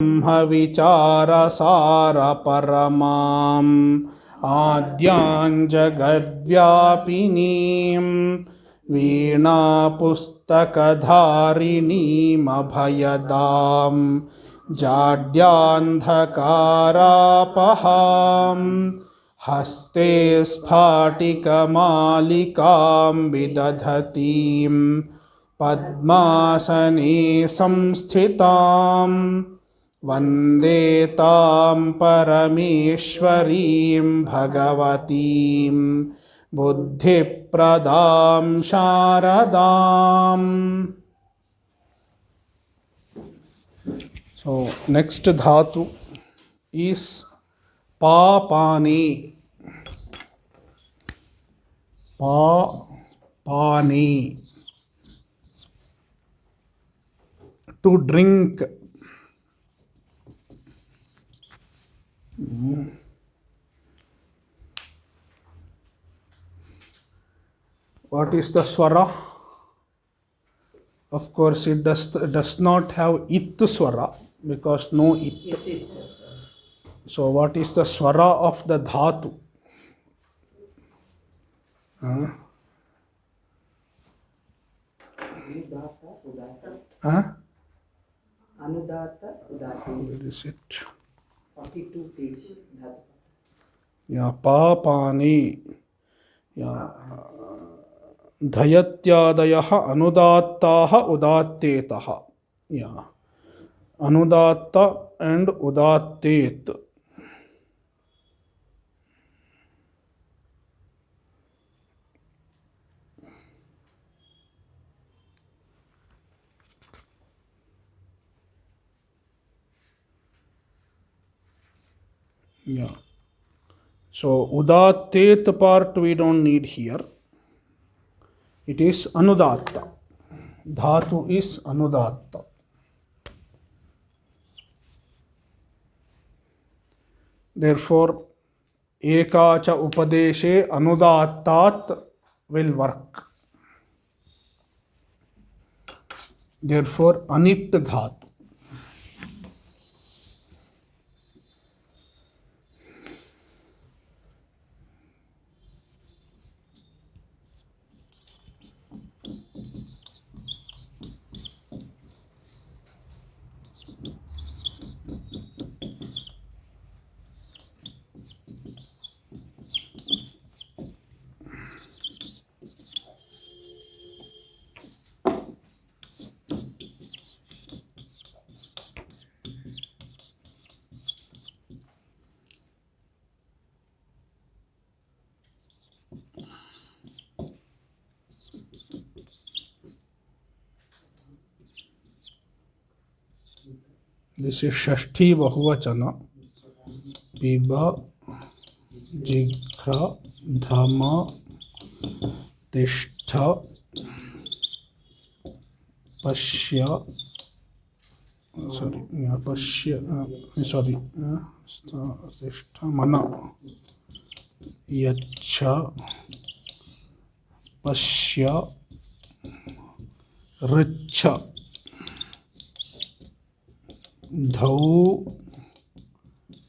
ब्रह्मविचारसारपरमाम् आद्यां जगद्व्यापिनीं वीणापुस्तकधारिणीमभयदां जाड्यान्धकारापहां हस्ते स्फाटिकमालिकां विदधतीं पद्मासने संस्थितां वन्दे तां परमेश्वरीं भगवतीं बुद्धिप्रदां शारदाम्. So next dhatu is papani. Papani, to drink. What is the swara? Of course, it does not have it swara because no it. So, what is the swara of the dhatu? Anudata, udati. Where is it? 42 page. Yeah, papani. Yeah. धयत्यादयः अनुदात्ताः उदात्तेतः. Yeah. Anudatta and udattet. Yeah. So udattet part we don't need here. It is anudatta. Dhatu is anudatta. Therefore, ekacha upadeshe anudattat will work. Therefore, anit dhatu. This is Shashti Bahuvachana. Piba, Jighra, Dhama, Tishtha, Pashya. Tishtha, Mana. Yacha, Pashya, Richa. Dhau,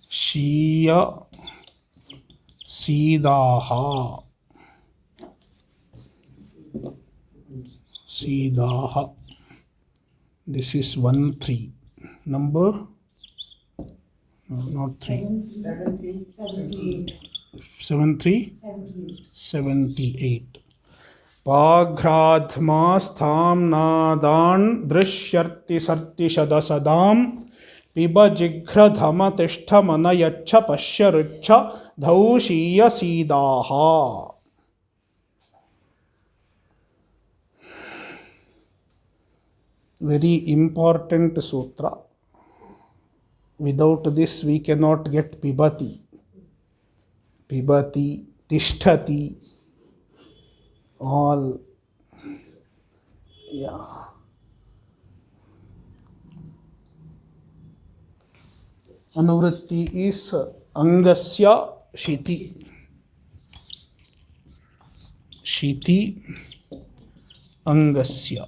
Shiya, Sidaha. Sidaha. This is 1-3. Number? No, not 3. 7-3? 78. Paghradhma stham nadan drishyarti sarti shadasadam piba jighra dhama tishtha mana yacha pashya richa dhaushiya sidaha. Very important sutra. Without this we cannot get pibati. Pibati, tishtati, all. Yeah. Anuvritti is angasya shiti. Shiti angasya.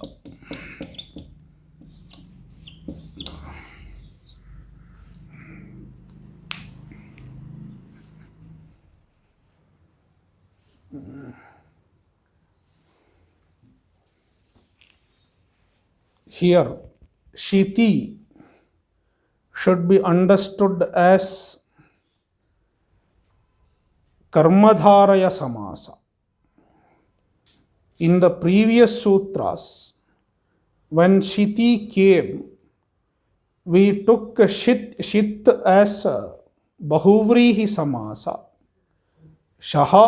here shiti should be understood as karmadharaya samasa. In the previous sutras, when shiti came, we took shit as bahuvrihi samasa. Shaha,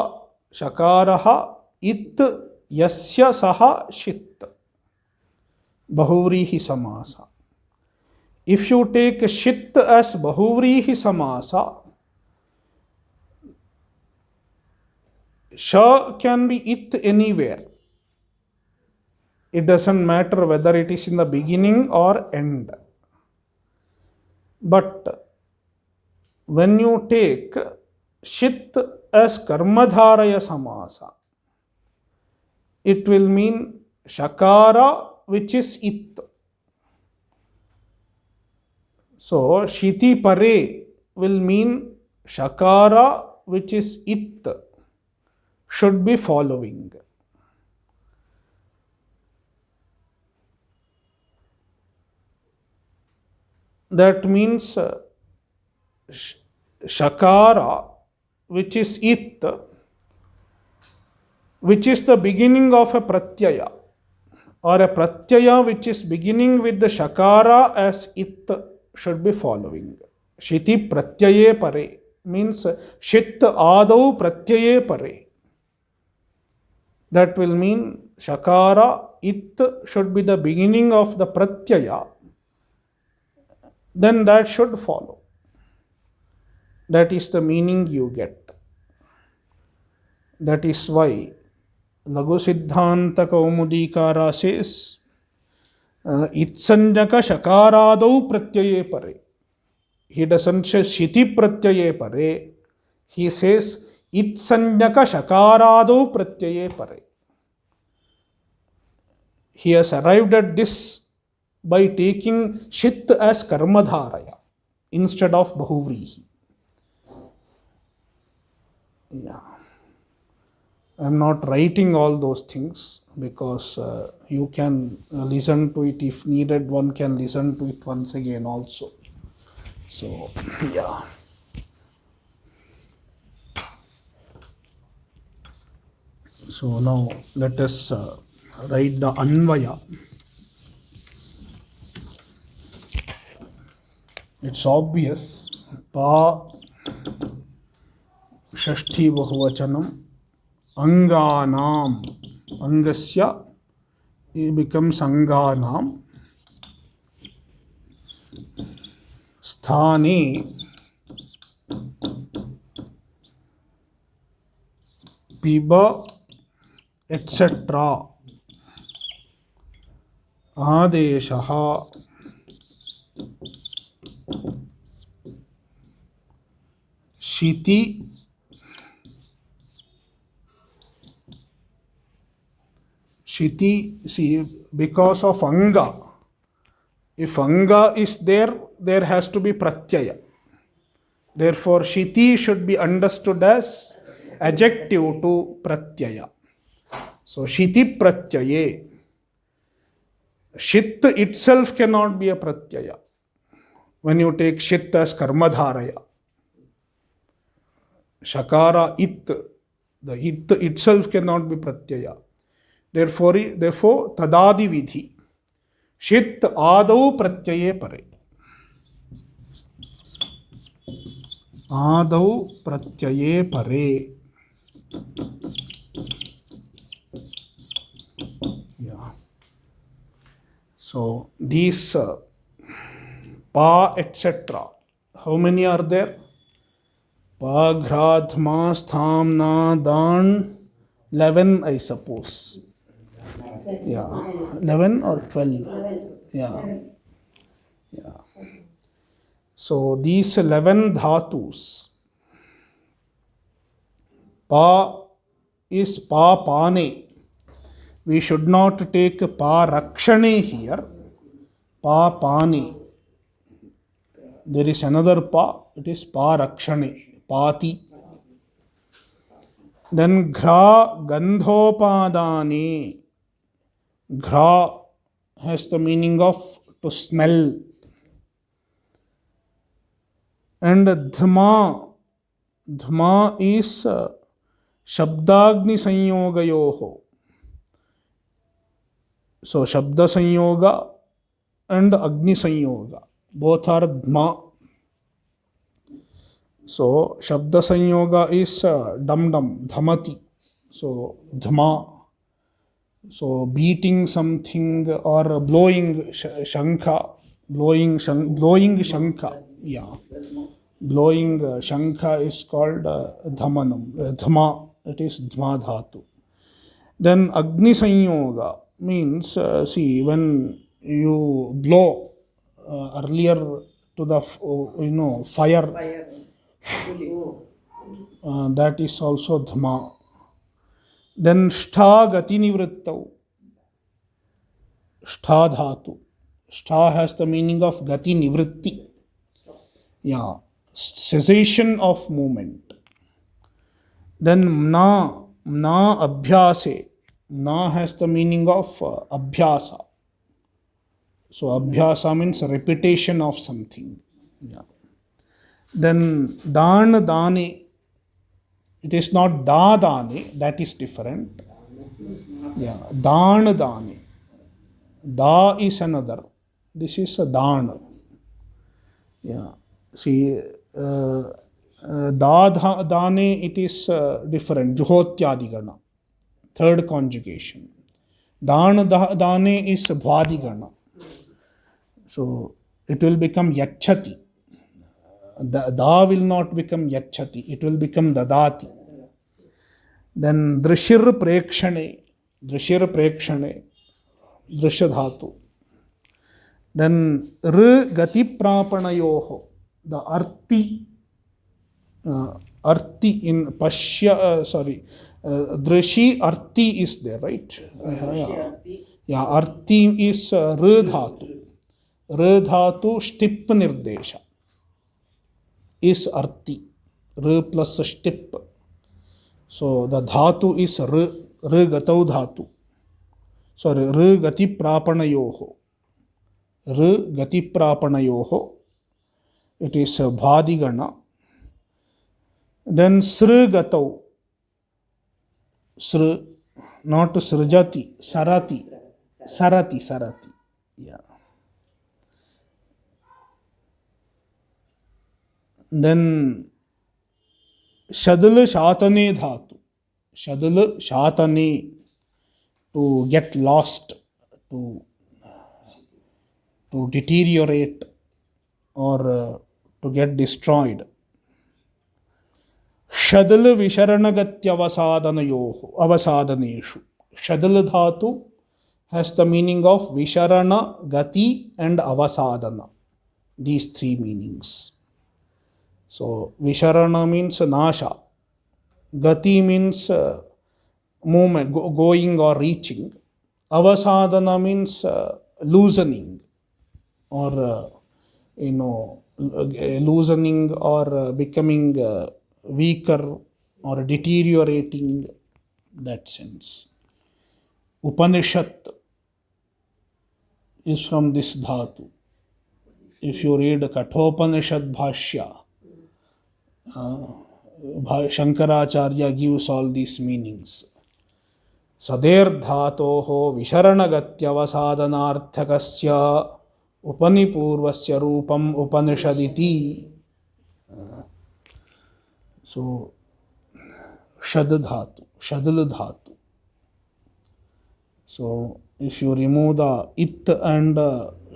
shakaraha, it, yasya saha shit. Bahuvrihi samasa. If you take shit as bahuvrihi samasa, sha can be it anywhere. It doesn't matter whether it is in the beginning or end. But when you take shit as karmadharaya samasa, it will mean shakara, which is it. So shiti pare will mean shakara, which is it, should be following. That means shakara, which is it, which is the beginning of a pratyaya, or a pratyaya which is beginning with the shakara as it, should be following. Shiti pratyaye pare means shit adau pratyaye pare. That will mean shakara, it should be the beginning of the pratyaya. Then that should follow. That is the meaning you get. That is why Laghu Siddhanta Kaumudikara says itsanjaka shakaradau pratyaye pare. He doesn't say shiti pratyaye pare. He says itsanjaka shakaradau pratyaye pare. He has arrived at this by taking shit as karmadharaya instead of bahuvrihi. Yeah. I am not writing all those things because you can listen to it if needed. One can listen to it once again also. So, yeah. So now let us write the Anvaya. It's obvious. Pa Shashti Bahuvachanam Anganam. Angasya, it becomes Anganam. Sthane Piba, etc. Adeshaha Shiti Shiti, see, because of Anga. If Anga is there, there has to be Pratyaya. Therefore, Shiti should be understood as adjective to Pratyaya. So, Shiti Pratyaye. Shit itself cannot be a Pratyaya. When you take Shit as Karmadharaya. Shakara it, the it itself cannot be Pratyaya. Therefore, tadadi vidhi. Shit adau pratyaye pare. Adau pratyaye pare. Yeah. So these pa etc. How many are there? Pa, ghrat, mas, tham, na, dan. 11, I suppose. Yeah, 11 or 12. Yeah. Yeah. So these 11 dhatus. Pa is pa pane. We should not take pa rakshane here. Pa pane. There is another pa. It is pa rakshane. Pati. Then ghra gandhopadane. Ghra has the meaning of to smell. And dhma, dhma is shabdagni sanyogayoho. So shabda sanyoga and agni sanyoga, both are dhma. So shabda sanyoga is dum dum, dhamati. So dhma. So beating something or blowing shankha, blowing shankha. Yeah. Blowing shankha is called dhamanam, dhma. It is dhma dhatu. Then agni sanyoga means, see, when you blow earlier to the fire, that is also dhma. Then shtha gati nivrittau, shtha dhatu. Shtha has the meaning of gati nivritti. Yeah, cessation of movement. Then na abhyase. Na has the meaning of abhyasa. So abhyasa means repetition of something. Yeah. Then dan dane. It is not da dane, that is different. Yeah, dan dane. Da is another. This is a dan. Yeah. See, da dane, it is different. Juhotyadigana. Third conjugation. Dan dane is bhadigana. So it will become yachati. Da will not become yachati. It will become dadati. Then drishir prekshane. Drishir prekshane. Drishya dhatu. Then gati prapanayoho. The arti in pashya, drishi arti is there, right? Yeah, arti is dhatu. Dhatu stip nirdesha is arti. Plus stip. So the dhatu is gatau dhatu. Sorry, gati prapanayoho. Gati prapanayoho. It is bhadigana. Then gatau. Not srjati, sarati. Yeah. Then shadal shatane dhatu. Shadal shatane, to get lost, to deteriorate, or to get destroyed. Shadal visharanagatya Shadal dhatu has the meaning of visharana, gati and avasadana. These three meanings. So visharana means nasha. Gati means movement, going or reaching. Avasadana means loosening, or loosening or becoming weaker or deteriorating, that sense. Upanishad is from this dhatu. If you read Kathopanishad Bhashya, Shankaracharya gives all these meanings. Sader dhatoho visharanagatya upanipurvasya rupam upanishaditi. So, shadal dhatu. So, if you remove the it and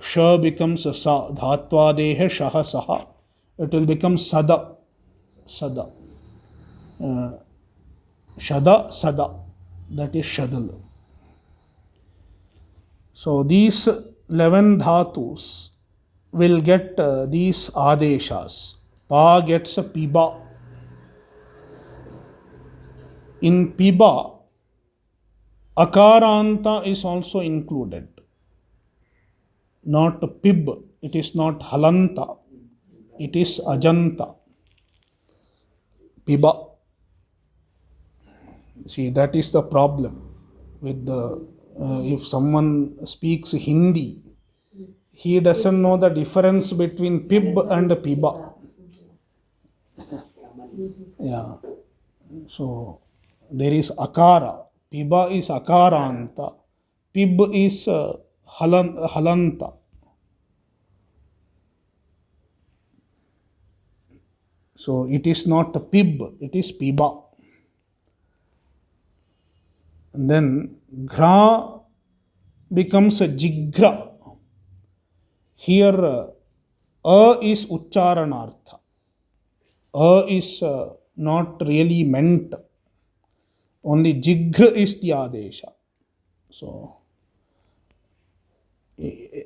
sha becomes sa, dhatvadehe shaha saha, it will become sada. Shada, sada. That is shadal. So these 11 dhatus will get these adeshas. Pa gets a piba. In piba, akaranta is also included. Not pib. It is not halanta. It is ajanta. Piba. See, that is the problem with the if someone speaks Hindi, he doesn't know the difference between pib and piba. Yeah. So there is akara. Piba is akaranta. Pib is halanta. So it is not pib, it is piba. And then ghra becomes a jigra. Here is ucharanartha. Is not really meant. Only jigra is the adesha. So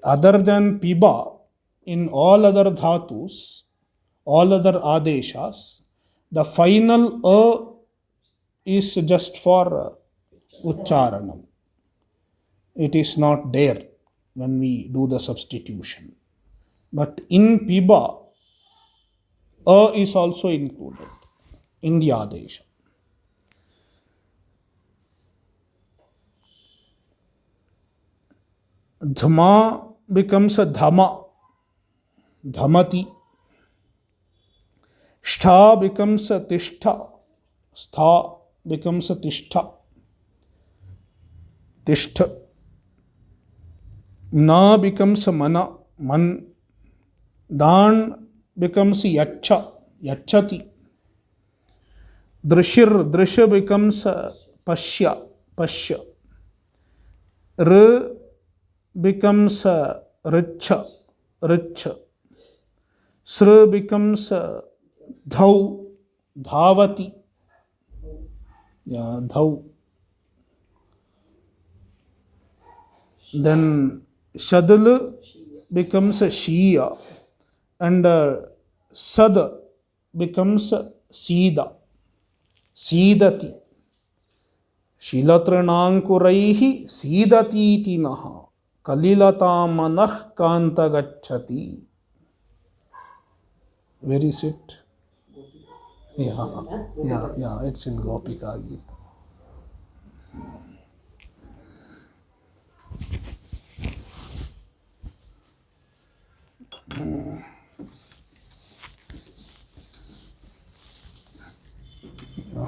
other than piba, in all other dhatus, all other adeshas, the final is just for ucharanam. It is not there when we do the substitution. But in piba, is also included in the adesha. Dhama becomes a dhama, dhamati. Shtha becomes a tishtha, stha becomes a tishtha, tishtha. Na becomes a mana, man. Dan becomes yacha, yachati. Drishir, drisha becomes pashya, pashya. R becomes richa, richa. Sr becomes dhau, dhavati. Yeah, dhau. Then shadal becomes shiya, and sad becomes sida, sidati. Shilatranankuraihi sidati naha kalilatamanah kanta gacchati. Where is it? Yeah, it's in Gopika Gita.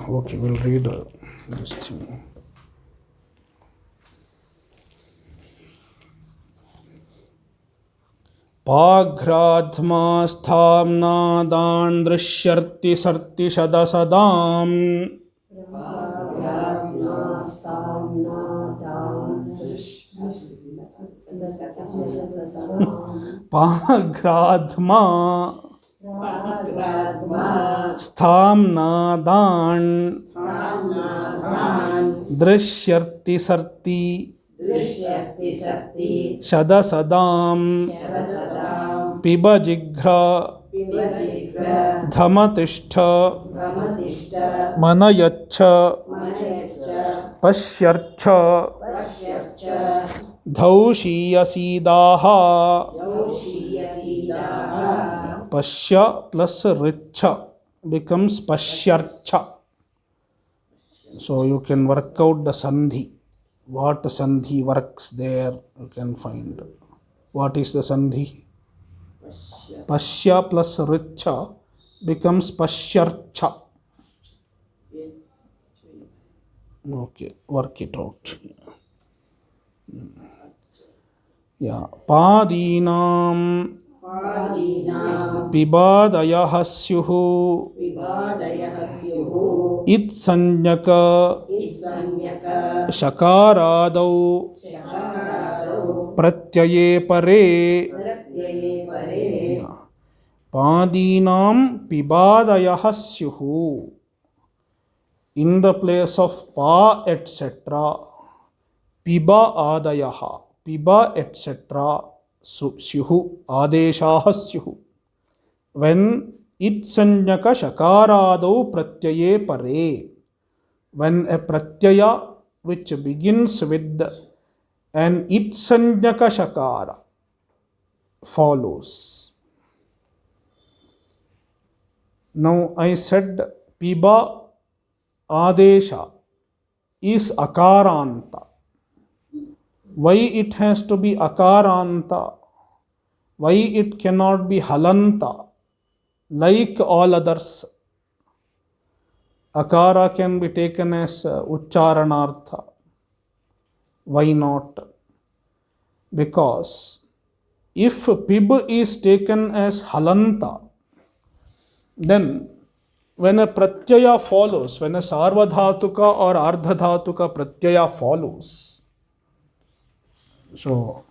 Okay, we'll read this thing. Paghradhmastham drishyarti sarti shadasadam. Paghradhma sthamnadan drishyarti sarti shadasadam piba jighra dhamatishtha manayacha pashyarcha dhaushiyasidaha. Pashya plus richa becomes pashyarcha. So you can work out the sandhi. What sandhi works there, you can find. What is the sandhi? Pashya plus richa becomes pashyarcha. Okay, work it out. Yeah. Padinam pibadayah syuhu itsanyaka shakaradau pratyaye pare. Padinam pibadayah syuhu. In the place of pa etc. Piba adayaha. Piba etc. Syuhu adeshaha syuhu. When itsanyaka shakaradau pratyaye pare. When a pratyaya which begins with an itsanyaka shakara follows. Now I said piba adesha is akaranta. Why it has to be akaranta? Why it cannot be halanta like all others? Akara can be taken as ucharanartha. Why not? Because if pib is taken as halanta, then when a pratyaya follows, when a sarvadhatuka or ardhadhatuka pratyaya follows, so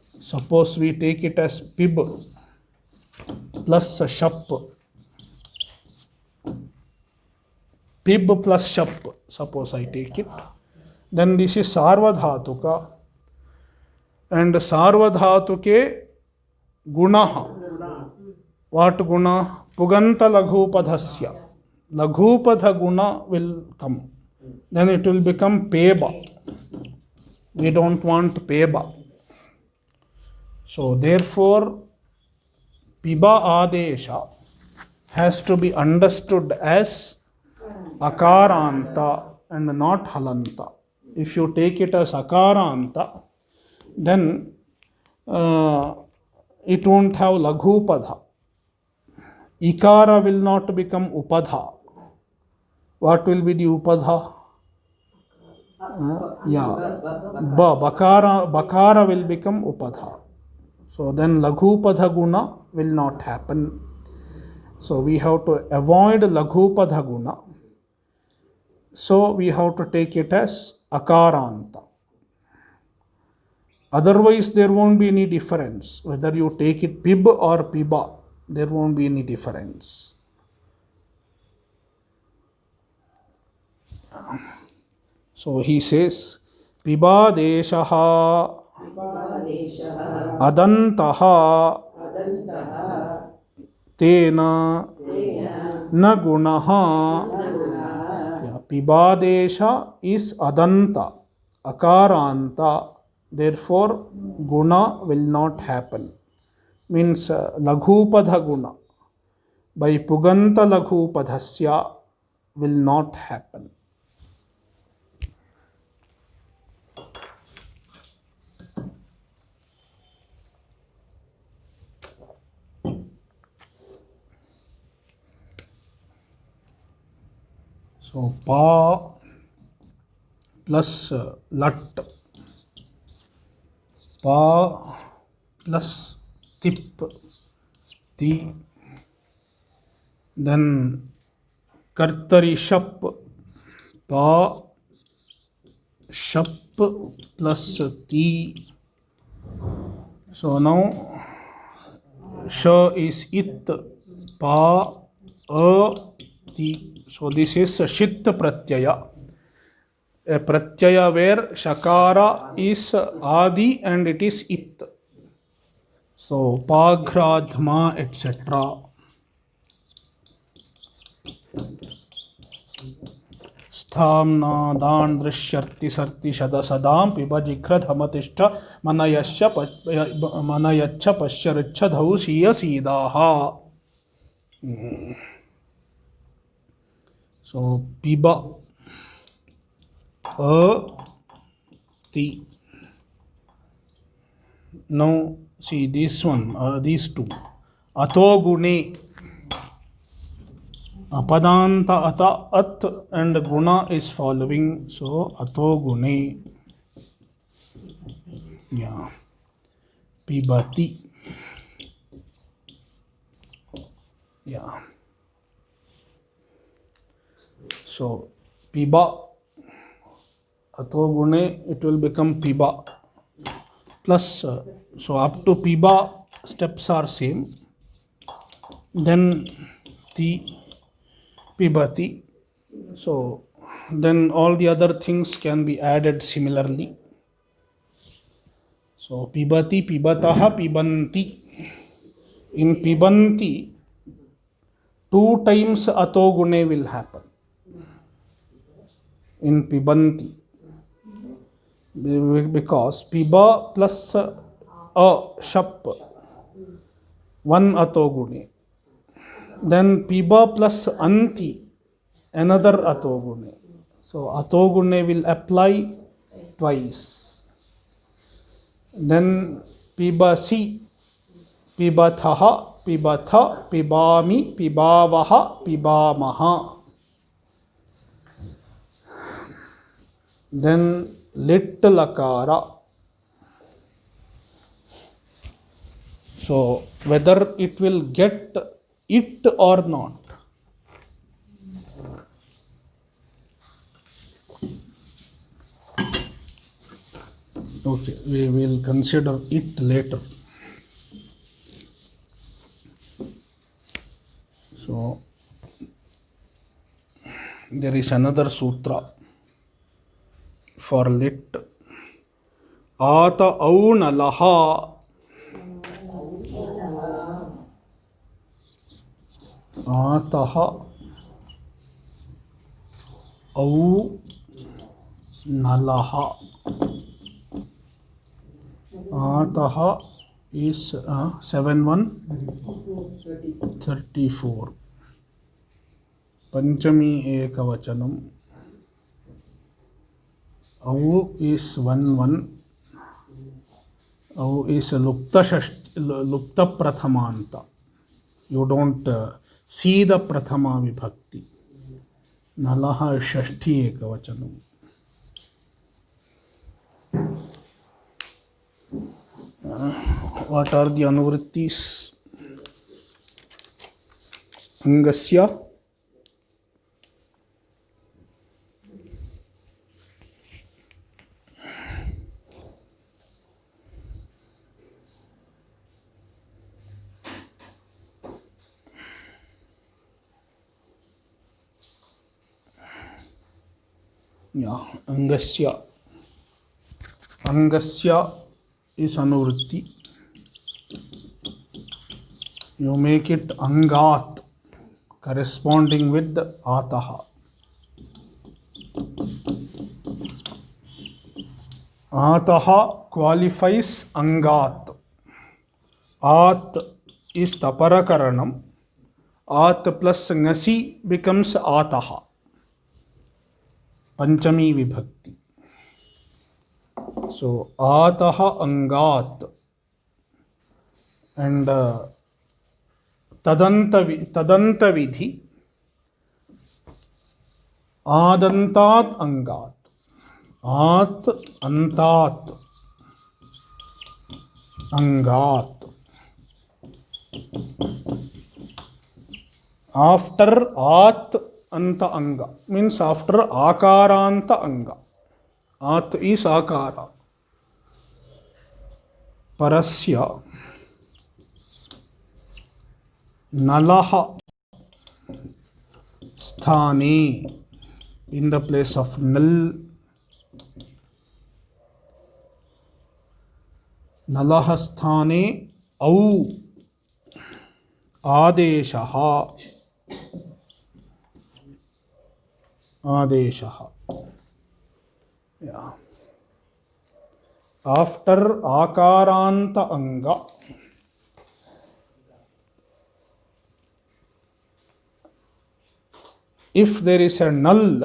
suppose we take it as pib plus shap, pib plus shap, suppose I take it, then this is sarvadhatuka, and sarvadhatuke gunaha. What guna? Puganta laghupadhasya. Laghupadha guna will come. Then it will become peba. We don't want peba. So therefore, piba adesha has to be understood as akaranta and not halanta. If you take it as akaranta, then it won't have laghupadha. Ikara will not become upadha. What will be the upadha? Bakara will become upadha. So then laghupadha guna will not happen. So we have to avoid laghupadha guna. So we have to take it as akaranta. Otherwise there won't be any difference. Whether you take it pib or piba, there won't be any difference. So he says, pibadeshaha adantaha tena na gunaha. Pibadesha is adanta, akaranta, therefore guna will not happen. Means laghupadha guna by puganta laghupadhasya will not happen. So pa plus lat, pa plus tip, ti, then kartari shap, pa shap plus ti. So now sha is it, pa a ti. So this is a shit pratyaya, a pratyaya where shakara is adi and it is it. So pagradhma etc. Sthamna dan drishyarti sarti shada sadam piba jikhra dhamatishta manayascha pashyaricha dhausiya sidaha. So piba a ti. Now see this one, these two. Ato gune. Apadanta ata at and guna is following. So ato gune. Yeah. Pibati. Yeah. So piba, ato gune, it will become piba plus. So up to piba steps are same. Then ti, pibati. So then all the other things can be added similarly. So pibati, pibataha, pibanti. In pibanti, 2 times ato gune will happen. In pibanti, because piba plus a shap, 1 ato gune. Then piba plus anti, another ato gune. So ato gune will apply twice. Then pibasi, pibatha, pibatha, pibami, pibavaha, pibamaha. Then lit lakara. So whether it will get it or not. Okay, we will consider it later. So there is another sutra for lit. Ata au nalaha. Ataha au nalaha. Ataha is 7:1:34. Panchami ekavachanam. Au is 1:1. Au is lupta prathamanta. You don't see the prathama vibhakti. Nalaha is shashti ekavachanam. What are the anuvrittis? Angasya, Angasya. Angasya is anuvritti. You make it angat, corresponding with ataha. Ataha qualifies angat. At is taparakaranam. At plus ngasi becomes ataha. Panchami vibhakti. So ataha angat and tadanta vidhi adantat angat. At antat angat. After at anta anga means after akaranta anga. At is akara. Parasya nalaha sthane, in the place of nal. Nalaha sthane au adeshaha. Adeshaha. Yeah. After akaranta anga, if there is a null,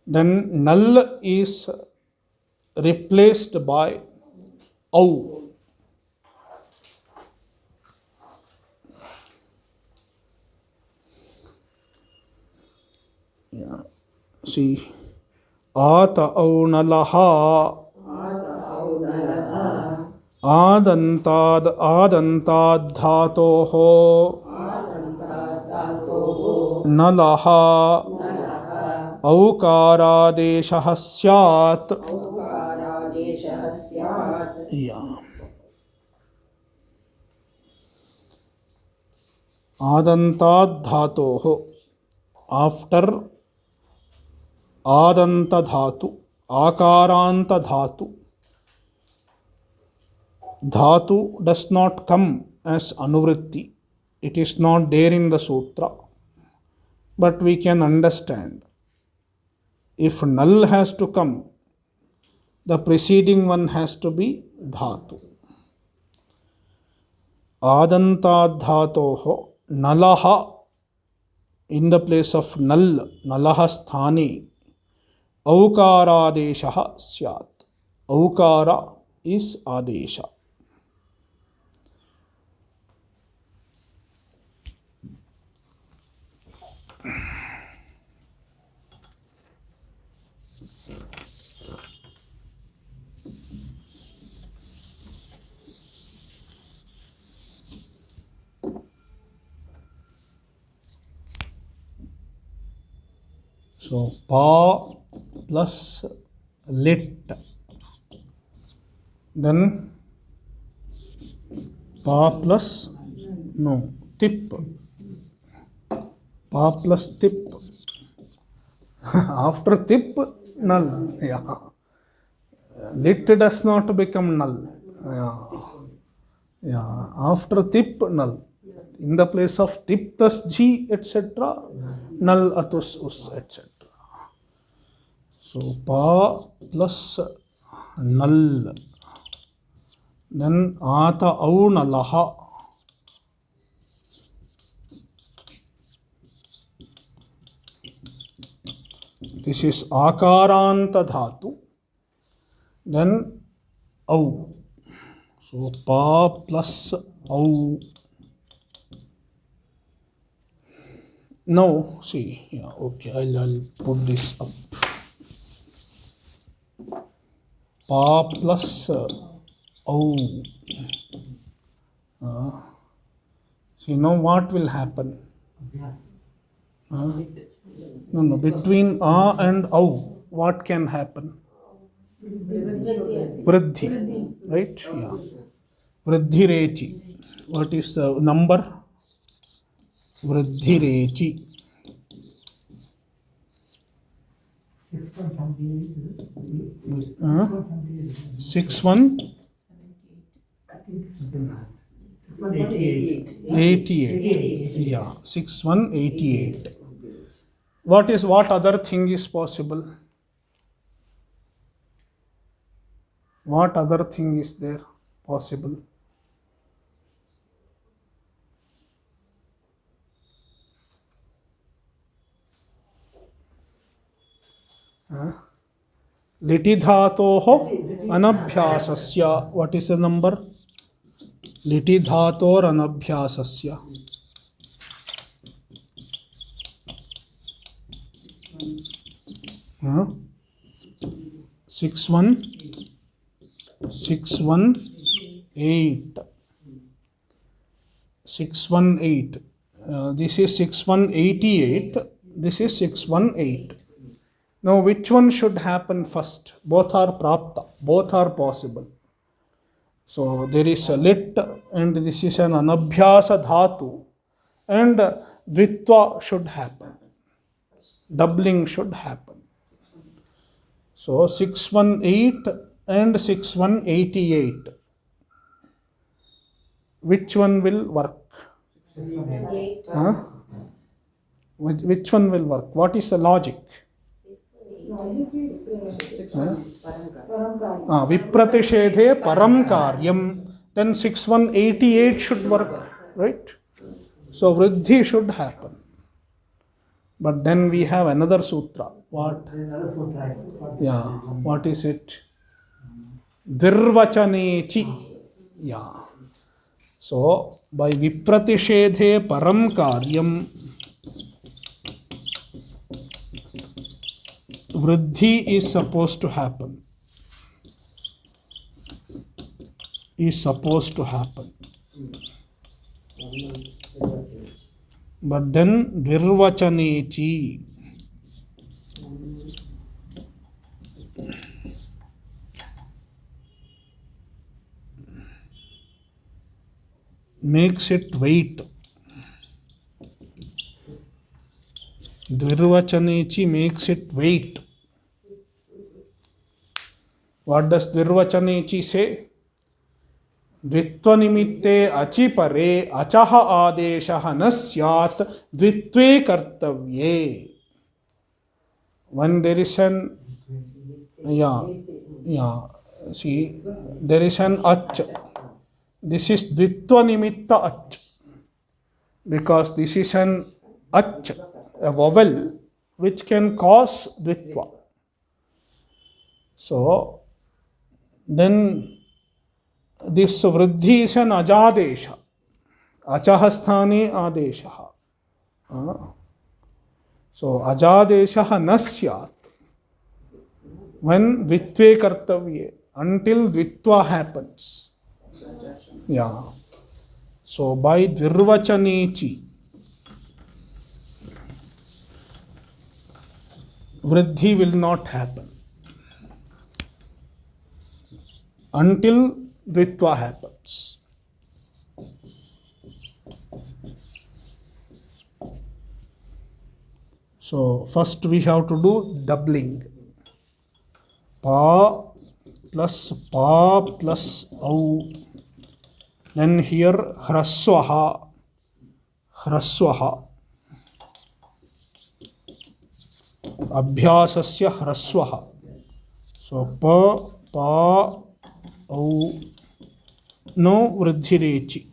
then null is replaced by au. Yeah. See, ata au nalaha adantad dhatoho nalaha aukaradeshah syat. Yeah. Adantad dhatoho, after adanta dhatu, akaranta dhatu. Dhatu does not come as anuvritti. It is not there in the sutra. But we can understand. If null has to come, the preceding one has to be dhatu. Adantad dhatoho nalaha, in the place of null, nalaha sthane, aukaradeshah syat. Aukara is Adesha. So pa plus lit, then pa plus tip, pa plus tip. After tip, null. Yeah. Lit does not become null. Yeah. After tip, null. In the place of tip thus g, etc., null atus us, etc. So pa plus null. Then ata au nalaha. This is akaranta dhatu. Then au. So pa plus au. Now see, yeah, okay, I'll put this up. Pa plus au. See, now what will happen? No, between a and au, what can happen? Vriddhi, right? Yeah. Vriddhirechi. What is the number? Vriddhirechi. 61 88. Yeah, 6188. What other thing is possible? What other thing is there possible? Liti dhatoho anabhyasasya. What is the number? Liti dhator anabhyasasya. Huh? 618. This is 6188. This is 618. Now, which one should happen first? Both are prapta. Both are possible. So, there is a lit and this is an anabhyasa dhatu, and dvitva should happen. Doubling should happen. So, 618 and 6188. Which one will work? Huh? Which one will work? What is the logic? Vipratishedhe param karyam. Then 6188 should work, right? So vriddhi should happen. But then we have another sutra. What? Yeah. What is it? Dvirvachanechi. Yeah. So by vipratishedhe param karyam, vriddhi is supposed to happen. Is supposed to happen. But then dvirvachanechi. Makes it wait. Dvirvachanechi makes it wait. What does Dvirvachanechi say? Dvitvanimitte achipare achaha adeshaha na syat dvitve kartavye. When there is an, see, there is an ach. This is dvitvanimitta ach. Because this is an ach, a vowel, which can cause dvitva. So, then this vriddhi is an ajadesha. Achah sthane adesha. So ajadesha na syat when dvitve kartavye, until dvitva happens. Yeah. So by dvirvachanechi, vriddhi will not happen until dvitva happens. So first we have to do doubling. Pa plus au. Then here hraswaha. Abhyasasya hraswaha. So pa au no vriddhirechi.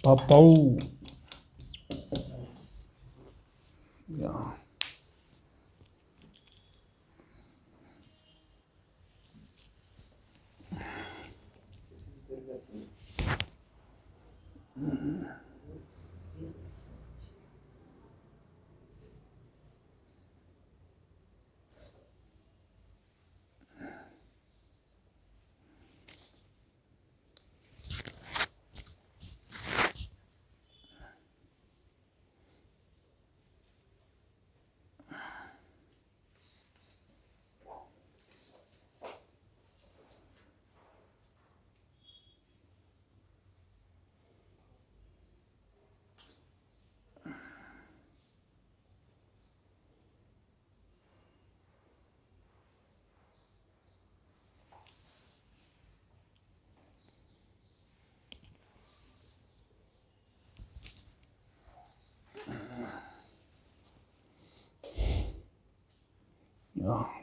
Papau. Yeah.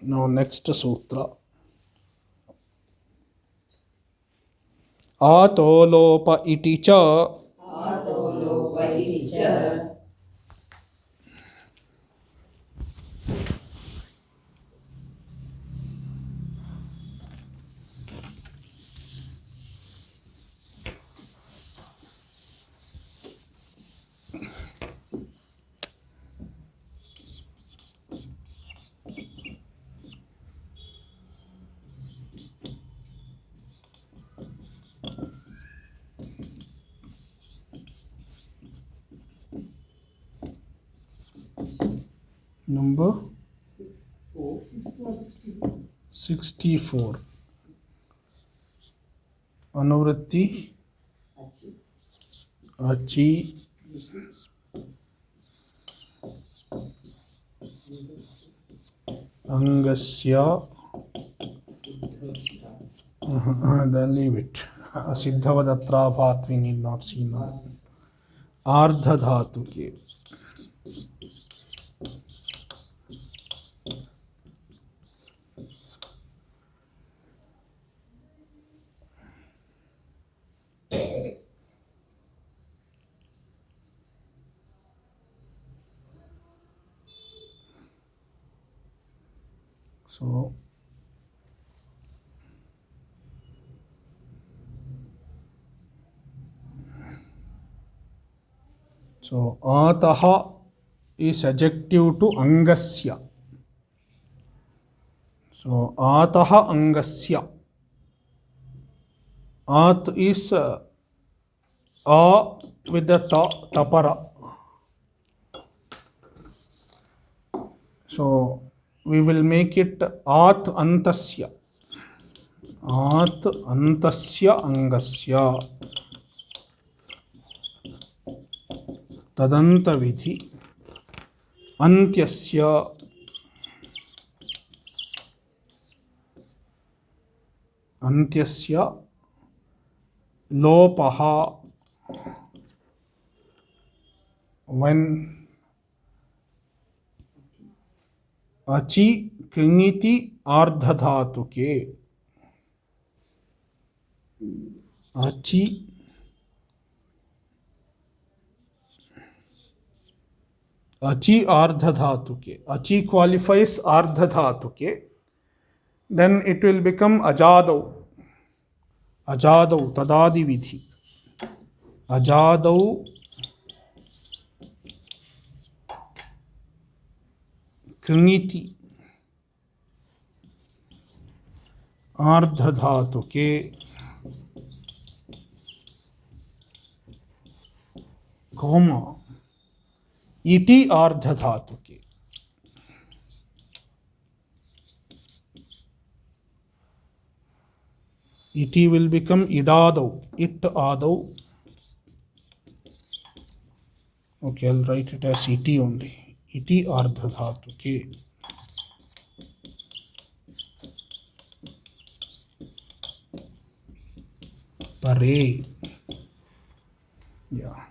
Now next sutra. Atolopa iti cha number 64. Anuvritti achi angasya. Then leave it. Siddhavadatra bhat we need not see now. Ardha dhatu ke. So ataha is adjective to angasya. So ataha angasya. At is a with the tapara. So we will make it at antasya. At antasya angasya. Tadanta vidhi. Antyasya. Antyasya lopaha. When achi kringiti ardhadhatuke. achi ardhadhatuke. Achi qualifies ardhadhatuke. Then it will become ajadau. Ajadau tadadi vidhi. Ajadau कृङिति आर्धधातुके comma इति आर्धधातुके. Iti will become idadau. It adau. Okay, I'll write it as iti only. Iti ardhadhatuke. Pare. Yeah.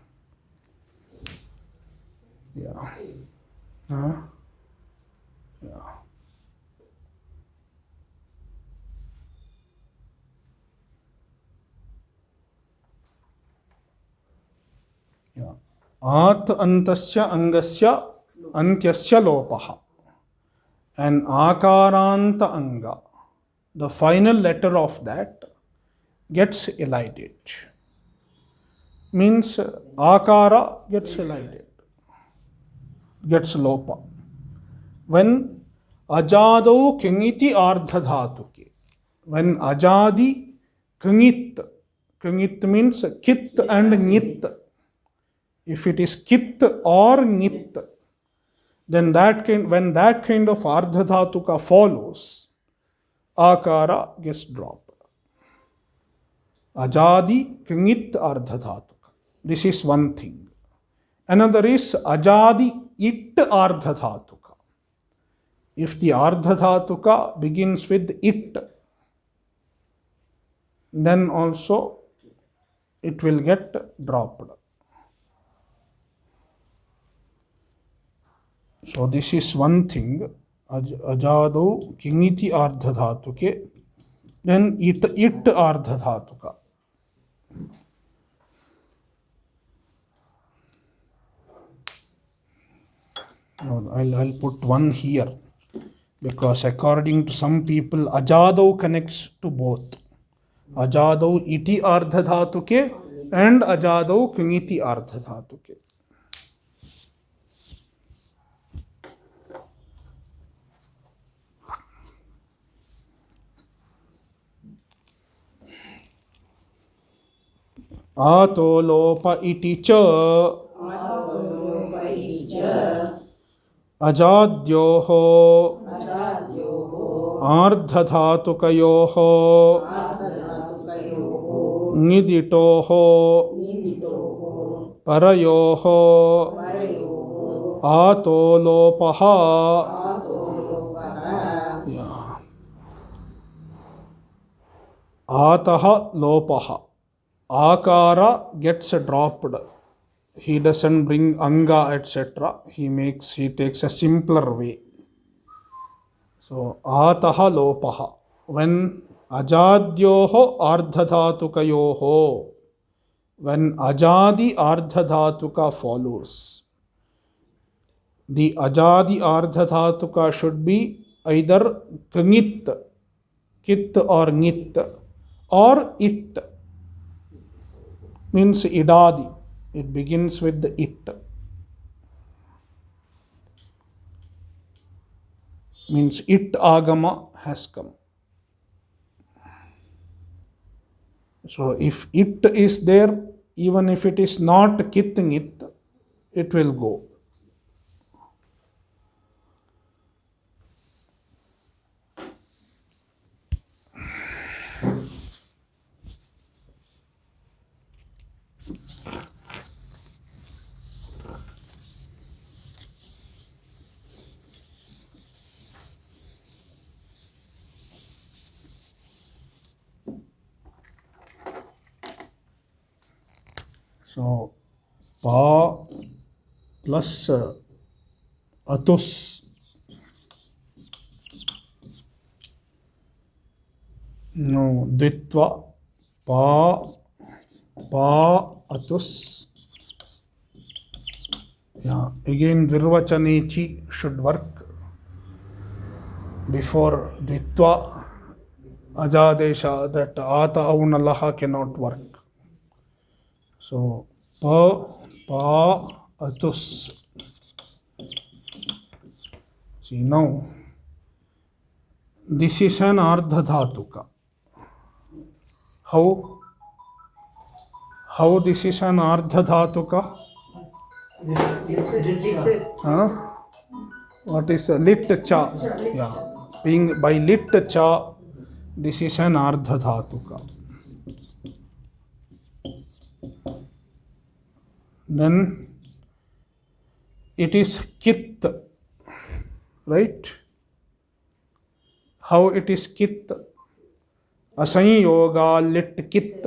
Yeah. Huh? Yeah. Yeah. At antasya angasya antyasya lopaha. And akaranta anga, the final letter of that, gets elided. Means akara gets elided, gets lopa. When ajadau kingiti ardhadhatuke, when ajadi kingit, kingit means kit and nit. If it is kit or nit, then when that kind of ardhadhatuka follows, akara gets dropped. Ajadi kingit ardhadhatuka. This is one thing. Another is ajadi it ardhadhatuka. If the ardhadhatuka begins with it, then also it will get dropped. So this is one thing. Ajado kingiti ardhadhatuke. Then it ardhadhatuka. No, I'll put one here, because according to some people, ajadau connects to both. Ajadau iti ardhadhatuke and ajadau kungiti ardhadhatuke. Ato lopa iti cha ajadyoho ardhadhatukayoho niditoho parayoho ato lopaha. Yeah. Ataha lopaha. Akara gets dropped. He doesn't bring anga etc. He takes a simpler way. So ataha lopaha. When ajadyoho ardhadhatukayoho, when ajadi ardhadhatuka follows, the ajadi ardhadhatuka should be either kngit, kit or ngit, or it. Means idadi. It begins with the it. Means it agama has come. So if it is there, even if it is not kit ngit, it will go. So pa plus atus. No, ditva pa atus Yeah, again Virvachanechi should work before Dvitva Ajadesha, that Ata Aunalaha cannot work. So pa atus. See now, this is an Ardha Dhatuka. How this is an Ardha Dhatuka? Huh? What is lit cha? Yeah, being by lit cha, this is an Ardha Dhatuka. Then it is kit, right? How it is kit? Asanyoga lit kit.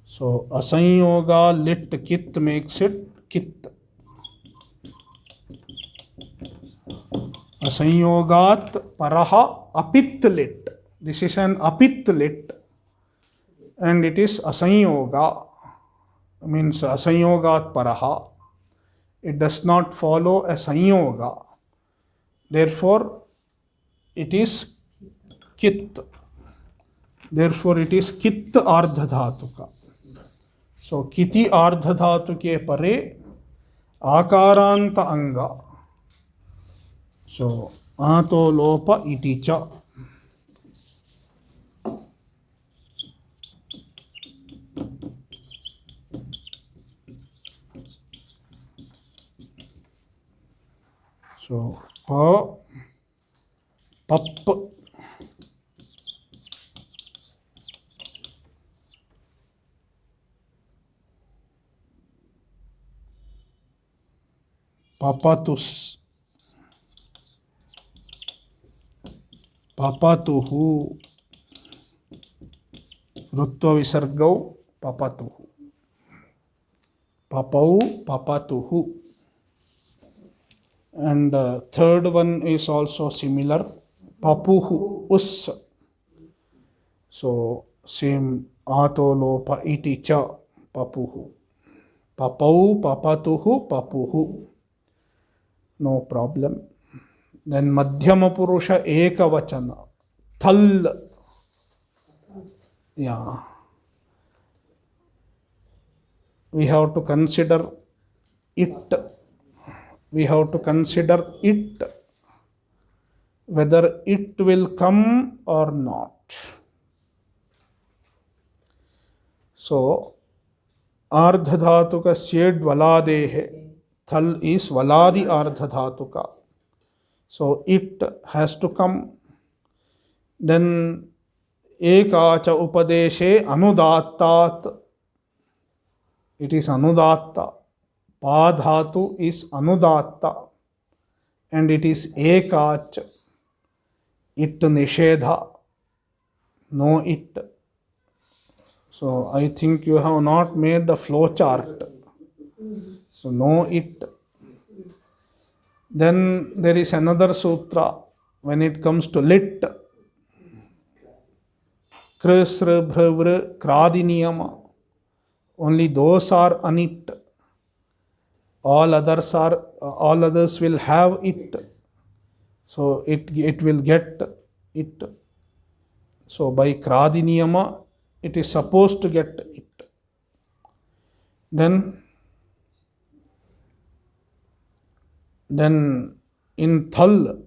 So asanyoga lit kit makes it kit. Asanyogat paraha apit lit. This is an apit lit. And it is asanyoga. Means asanyogat paraha. It does not follow a sanyoga. Therefore, it is kit. Therefore, it is kit ardha dhatuka. So, kiti ardha dhatuke pare akaranta anga. So, ato lopa iti cha. So, pap, papatus, papatuhu, rutva visargau, papatuhu, papau, papatuhu. And third one is also similar, papuhu, us. So same ato lopa iti cha, papuhu. Papau, papatuhu, papuhu. No problem. Then madhyama purusha ekavachana, thal. Yeah. We have to consider it. We have to consider it, whether it will come or not. So, ardha dhatuka syed valadehe. Thal is valadi ardha dhatuka. So, it has to come. Then, ekacha upadeshe anudattat. It is anudatta. Pa dhatu is anudatta. And it is ekach. It nishedha. No it. So I think you have not made the flow chart. So no it. Then there is another sutra when it comes to lit. Krisra bhavra kradiniyama. Only those are anit. All others will have it. So it will get it. So by kradiniyama, it is supposed to get it. Then in thal,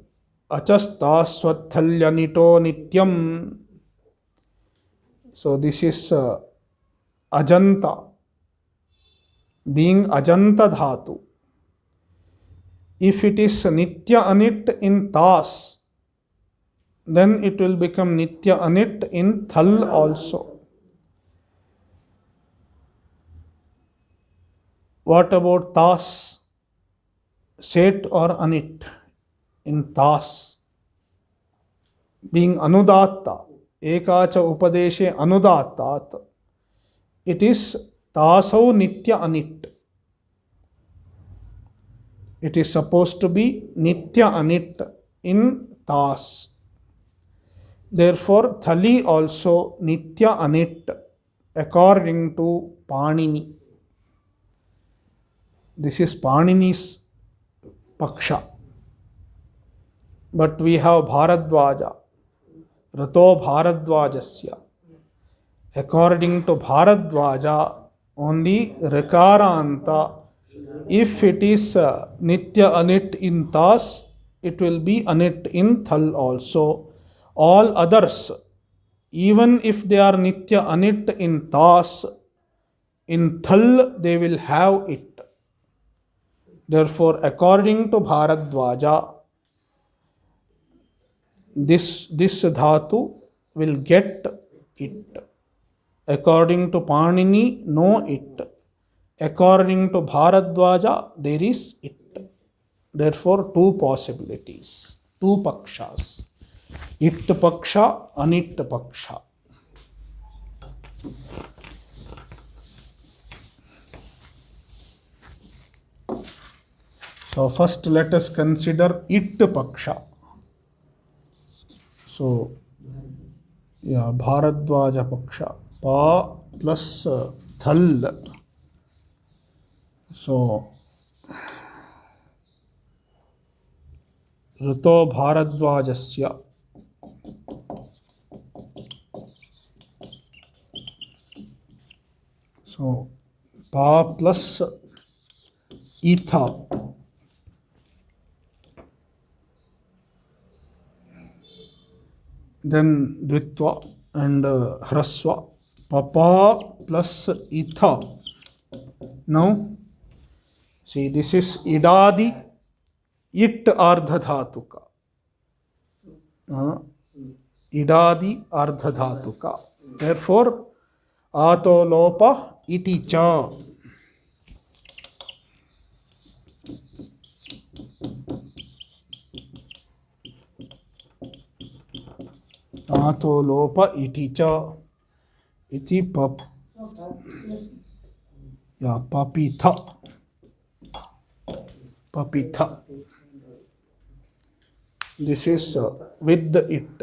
achasta swathalyanito nityam. So this is ajanta, being ajanta dhatu. If it is nitya anit in tas, then it will become nitya anit in thal also. What about tas? Set or anit in tas? Being anudatta, ekacha upadeshe anudattat. It is tasau nitya anit. It is supposed to be nitya anit in tas. Therefore, thali also nitya anit according to Panini. This is Panini's Paksha. But we have Bharadwaja, Rato Bharadvajasya. According to Bharadwaja, only Rikaranta, if it is Nitya Anit in Tas, it will be Anit in Thal also. All others, even if they are Nitya Anit in Tas, in Thal they will have it. Therefore, according to Bharadwaja, this dhatu will get it. According to Panini, no it. According to Bharadwaja, there is it. Therefore, two possibilities, two pakshas. It paksha, anit paksha. So first let us consider it paksha. So, yeah, Bharadwaja paksha, pa plus thal. So, Rito Bharadvajasya. So, pa plus etha. Then Dvitva and Hraswa. Papa plus etha. Now, see, this is idadi it ardhadhatuka. Idadi ardhadhatuka. Therefore, ato lopa iti cha. Ato lopa iti cha. Iti papitha. Papitha. This is with it.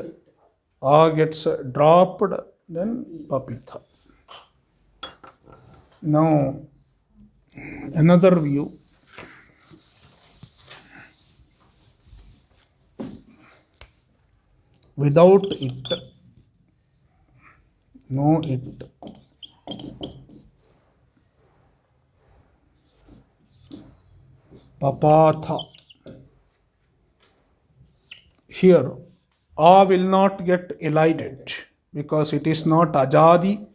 A gets dropped, then papitha. Now, another view. Without it, no it. Papatha. Here, A will not get elided because it is not Ajadi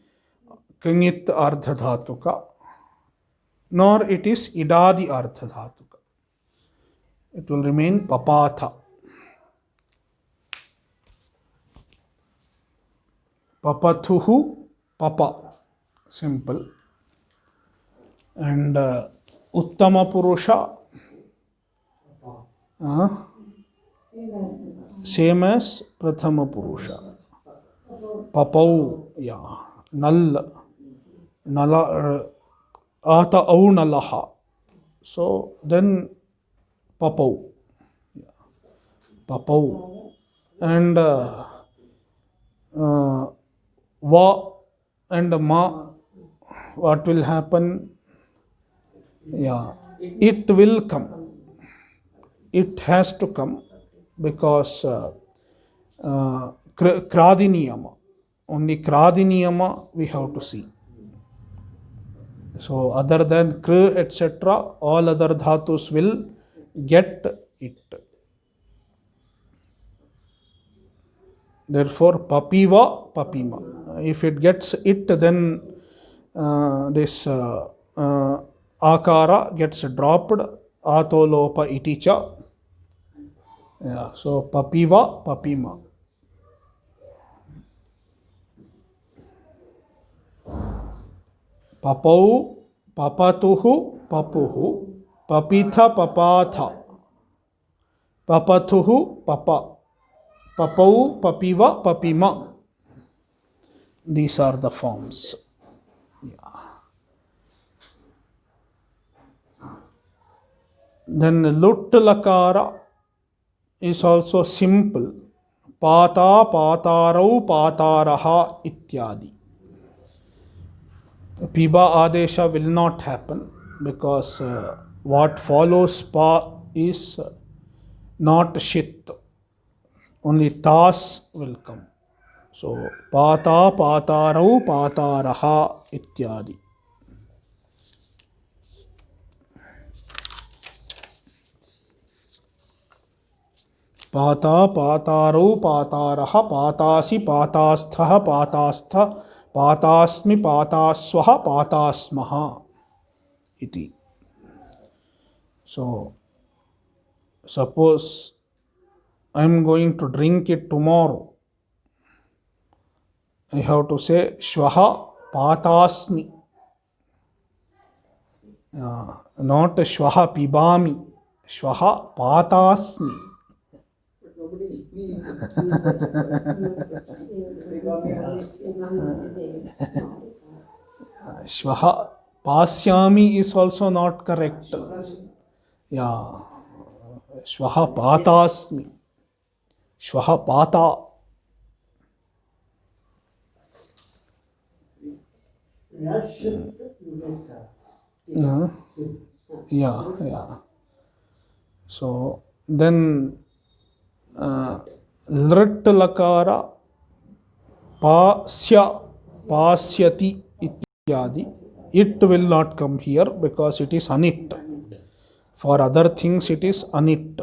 Kanyit Ardhadhatuka, nor it is Idadi Ardhadhatuka. It will remain Papatha. Papathuhu, Papa. Simple. And Uttama Purusha. Same as Prathama Purusha. Papau, yeah. Nal, Nala, Ata au Nalaha. So then Papau. Yeah. Papau. And Va and Ma, what will happen? Yeah, it will come. It has to come because Kradiniyama. Only Kradiniyama we have to see. So other than Kr, etc., all other dhatus will get it. Therefore, papiva, papima. If it gets it, then this akara gets dropped. Atolopa iticha. Yeah, so papiva, papima. Papau, papatuhu, papuhu. Papitha, papatha. Papathuhu, papa. Papau, papiva, papima. These are the forms. Yeah. Then lut lakara is also simple. Pata, patarau, pataraha, ityadi. Piba adesha will not happen because what follows pa is not shit, only tas will come. So pata, patarau, pataraha ityadi. पाता पातारौ पातारः पातासि पातास्थः पातास्थ पातास्मि पातास्वः पातास्मः इति. So suppose I am going to drink it tomorrow, I have to say shvaha patasmi, not shvaha pibami, shvaha patasmi. Shvaha pasyami is also not correct. Yeah, shvaha patasmi, shvaha pata. Yeah. So then lrit lakara pasya pasyati ityadi, it will not come here because it is anit. For other things it is anit.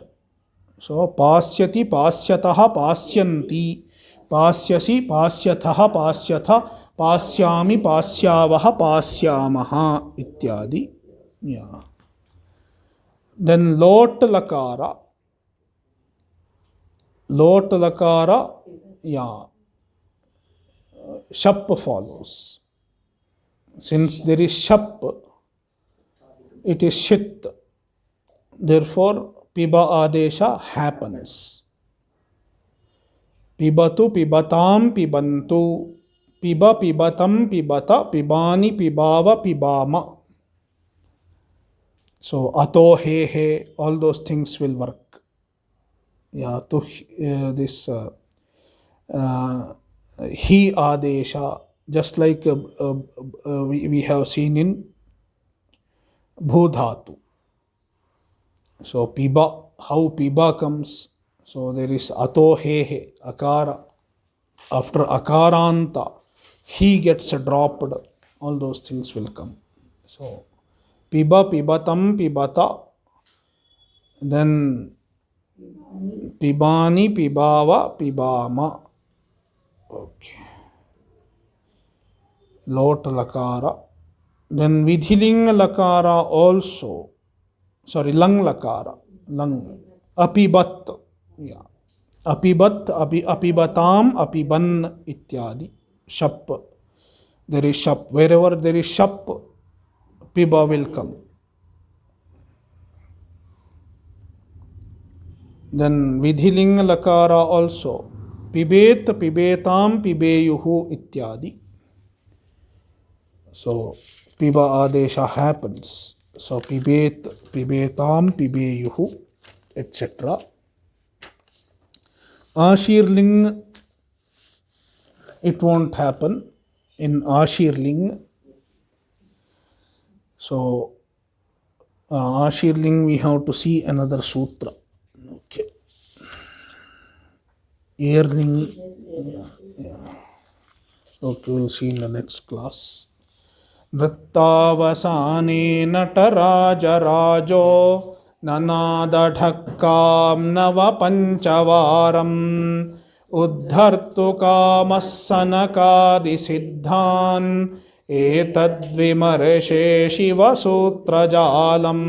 So pasyati pasyataha pasyanti, pasyasi pasyathaha pasyatha, pasyami pasyavaha pasyamaha ityadi. Yeah. Then lot lakara, yeah, shap follows. Since there is shap, it is shit. Therefore piba adesha happens. Pibatu pibatam pibantu, piba pibatam pibata, pibani pibava pibama. So ato he, all those things will work. Yeah, to this he adesha, just like we have seen in bhudhatu. So piba, how piba comes? So there is ato he, akara. After akaranta, he gets dropped. All those things will come. So piba pibatam pibata, then pibani pibava pibama. Okay. Lot lakara. Then vidhiling lakara also. Sorry, lang lakara. Lang. Apibat. Yeah. Apibat, apibatam, apiban ityadi. Shap. There is shap. Wherever there is shap, piba will come. Then vidhiling lakara also. Pibet, pibetam, pibeyuhu ityadi. So piba adesha happens. So pibet, pibetam, pibeyuhu, etc. Ashirling, it won't happen in Ashirling. So Ashirling we have to see another sutra. Okay. Earling. Yeah. Okay, we'll see in the next class. Nrittavasane nataraja nanadadhakkam navapanchavaram uddhartu kamassanakadi siddhan etadvimarshe shiva sutrajalam.